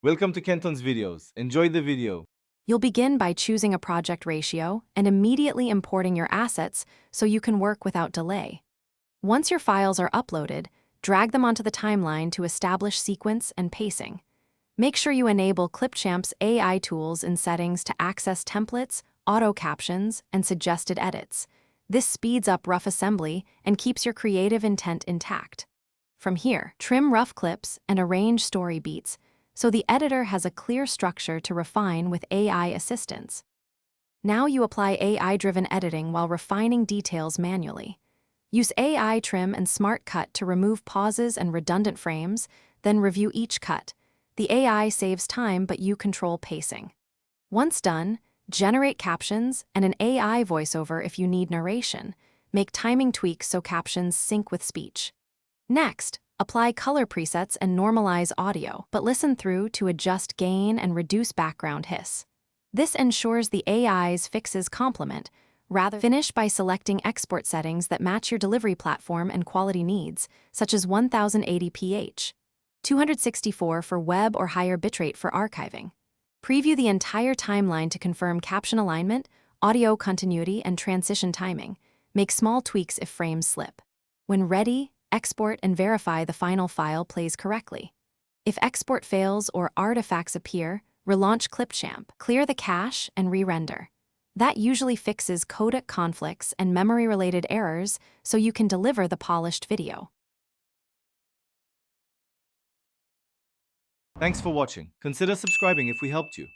Welcome to Kenton's videos. Enjoy the video. You'll begin by choosing a project ratio and immediately importing your assets so you can work without delay. Once your files are uploaded, drag them onto the timeline to establish sequence and pacing. Make sure you enable Clipchamp's AI tools in settings to access templates, auto captions, and suggested edits. This speeds up rough assembly and keeps your creative intent intact. From here, trim rough clips and arrange story beats so the editor has a clear structure to refine with AI assistance. Now you apply AI-driven editing while refining details manually. Use AI trim and smart cut to remove pauses and redundant frames, then review each cut. The AI saves time, but you control pacing. Once done, generate captions and an AI voiceover if you need narration. Make timing tweaks so captions sync with speech. Next, apply color presets and normalize audio, but listen through to adjust gain and reduce background hiss. This ensures the AI's fixes complement. Finish by selecting export settings that match your delivery platform and quality needs, such as 1080ph, 264 for web or higher bitrate for archiving. Preview the entire timeline to confirm caption alignment, audio continuity, and transition timing. Make small tweaks if frames slip. When ready, export and verify the final file plays correctly. If export fails or artifacts appear, relaunch Clipchamp, clear the cache, and re-render. That usually fixes codec conflicts and memory-related errors so you can deliver the polished video. Thanks for watching. Consider subscribing if we helped you.